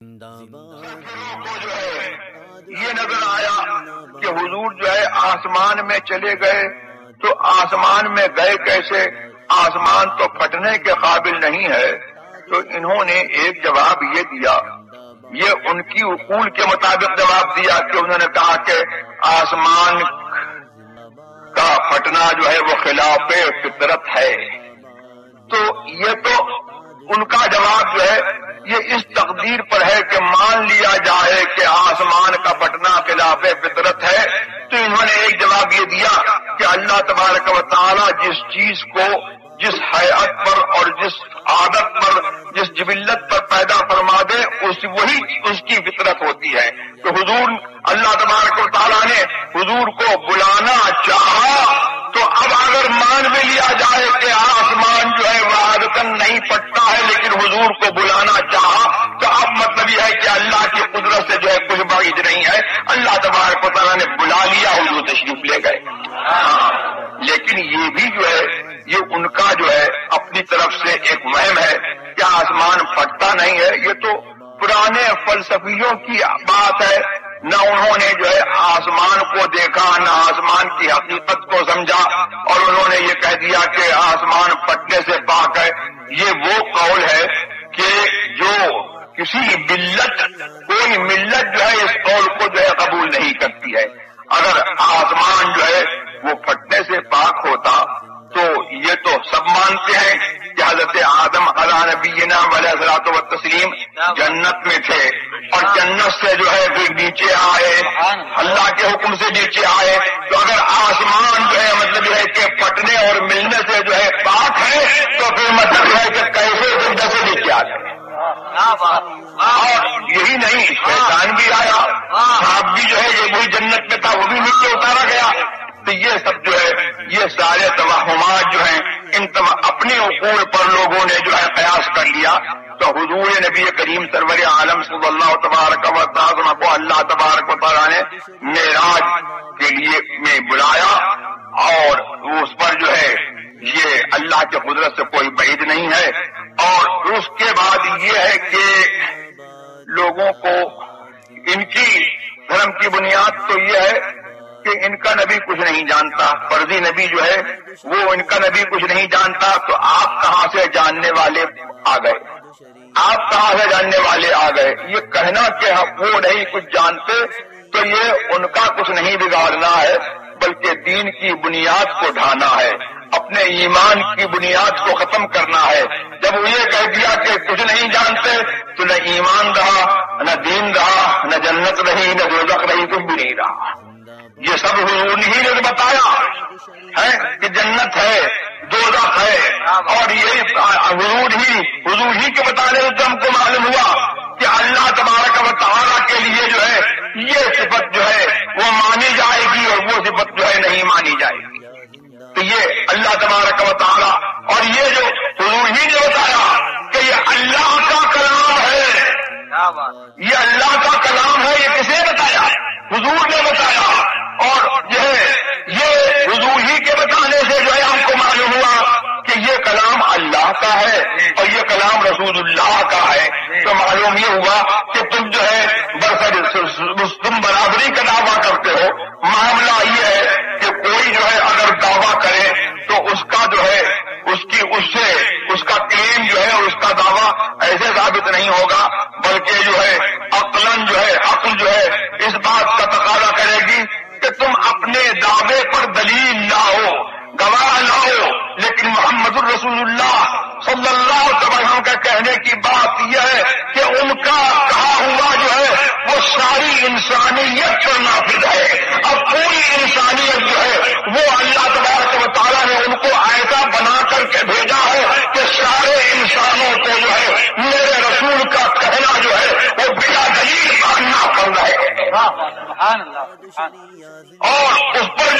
کو جو ہے یہ نظر آیا کہ حضور جو ہے آسمان میں چلے گئے، تو آسمان میں گئے کیسے؟ آسمان تو پھٹنے کے قابل نہیں ہے۔ تو انہوں نے ایک جواب یہ دیا، یہ ان کی عقول کے مطابق جواب دیا کہ انہوں نے کہا کہ آسمان کا پھٹنا جو ہے وہ خلاف فطرت ہے۔ تو یہ تو ان کا جواب جو ہے یہ اس تقدیر پر ہے کہ مان لیا جائے کہ آسمان کا پھٹنا خلاف فطرت ہے۔ تو انہوں نے ایک جواب یہ دیا کہ اللہ تبارک و تعالی جس چیز کو جس حیات پر اور جس عادت پر جس جبلت پر پیدا فرما دے وہی اس کی فطرت ہوتی ہے۔ تو حضور اللہ تبارک و تعالیٰ نے حضور کو بلانا چاہا، تو اب اگر مان بھی لیا جائے کہ آسمان جو ہے وہ عادتاً نہیں پھٹتا ہے لیکن حضور کو بلانا چاہا، تو اب مطلب یہ ہے کہ اللہ کی قدرت سے جو ہے کچھ بعید نہیں ہے، اللہ تبارک و تعالیٰ نے بلا لیا، حضور تشریف لے گئے۔ لیکن یہ بھی جو ہے یہ ان کا جو ہے اپنی طرف سے ایک وہم ہے کہ آسمان پھٹتا نہیں ہے۔ یہ تو پرانے فلسفیوں کی بات ہے، نہ انہوں نے جو ہے آسمان کو دیکھا نہ آسمان کی حقیقت کو سمجھا، اور انہوں نے یہ کہہ دیا کہ آسمان پھٹنے سے پاک ہے۔ یہ وہ قول ہے کہ جو کسی کوئی ملت جو ہے اس قول کو جو ہے قبول نہیں کرتی ہے۔ اگر آسمان جو ہے وہ پھٹنے سے پاک ہوتا تو یہ تو سب مانتے ہیں کہ حضرت آدم علیہ نبینا علیہ الصلوۃ والتسلیم جنت میں تھے، اور جنت سے جو ہے پھر نیچے آئے، اللہ کے حکم سے نیچے آئے۔ تو اگر آسمان جو ہے مطلب یہ ہے کہ پھٹنے اور ملنے سے جو ہے پاک ہے، تو پھر مطلب یہ ہے کہ کیسے جنت سے نیچے آ گئے؟ اور یہی نہیں، شیطان بھی آیا، سانپ بھی جو ہے یہ وہی جنت میں تھا وہ بھی نیچے اتارا گیا۔ تو یہ سب جو ہے یہ سارے توہمات جو ہیں ان اپنے عقول پر لوگوں نے جو ہے قیاس کر لیا۔ تو حضور نبی کریم سرور عالم صلی اللہ تبارک و تعالی کو اللہ تبارک و تعالیٰ نے معراج کے لیے میں بلایا، اور اس پر جو ہے یہ اللہ کی قدرت سے کوئی بعید نہیں ہے۔ اور اس کے بعد یہ ہے کہ لوگوں کو ان کی دھرم کی بنیاد تو یہ ہے کہ ان کا نبی کچھ نہیں جانتا، فرضی نبی جو ہے وہ ان کا نبی کچھ نہیں جانتا۔ تو آپ کہاں سے جاننے والے آ گئے؟ آپ کہاں سے جاننے والے آ گئے؟ یہ کہنا کہ وہ نہیں کچھ جانتے تو یہ ان کا کچھ نہیں بگاڑنا ہے، بلکہ دین کی بنیاد کو ڈھانا ہے، اپنے ایمان کی بنیاد کو ختم کرنا ہے۔ جب وہ یہ کہہ دیا کہ کچھ نہیں جانتے تو نہ ایمان رہا، نہ دین رہا، نہ جنت رہی، نہ دوزخ رہی، کچھ بھی نہیں رہا۔ یہ سب حضور ہی نے بتایا ہے کہ جنت ہے، دوزخ ہے، اور یہی حضور ہی کے بتانے سے ہم کو معلوم ہوا کہ اللہ تبارک و تعالیٰ کے لیے جو ہے یہ صفت جو ہے وہ مانی جائے گی اور وہ صفت جو ہے نہیں مانی جائے گی۔ تو یہ اللہ تبارک و تعالیٰ اور یہ جو حضور ہی نے بتایا کہ یہ اللہ کا کلام ہے، یہ اللہ کا کلام ہے، یہ کسے بتایا؟ حضور نے بتایا۔ اور یہ حضور ہی کے بتانے سے جو ہے ہم کو معلوم ہوا کہ یہ کلام اللہ کا ہے اور یہ کلام رسول اللہ کا ہے۔ تو معلوم یہ ہوا کہ تم جو ہے تم برابری کا دعویٰ کرتے ہو۔ معاملہ یہ ہے کہ کوئی جو ہے اگر دعویٰ کرے تو اس کا جو ہے اس کا کلیم جو ہے اس کا دعویٰ ایسے ثابت نہیں ہوگا، بلکہ جو ہے عقل جو ہے اس بات کا تقاضا کرے گی کہ تم اپنے دعوے پر دلیل لاؤ، گواہ لاؤ۔ لیکن محمد الرسول اللہ صلی اللہ علیہ وسلم کا کہنے کی بات یہ ہے کہ ان کا کہا ہوا جو ہے وہ ساری انسانیت پر نافذ ہے۔ اب پوری انسانیت جو ہے وہ اللہ تبارک و تعالیٰ نے ان کو ایسا بنا کر کے بھیجا ہے کہ سارے انسانوں کو جو ہے میرے رسول کا کہنا جو ہے وہ بلا دلیل ماننا پڑ رہا ہے، اور اس پر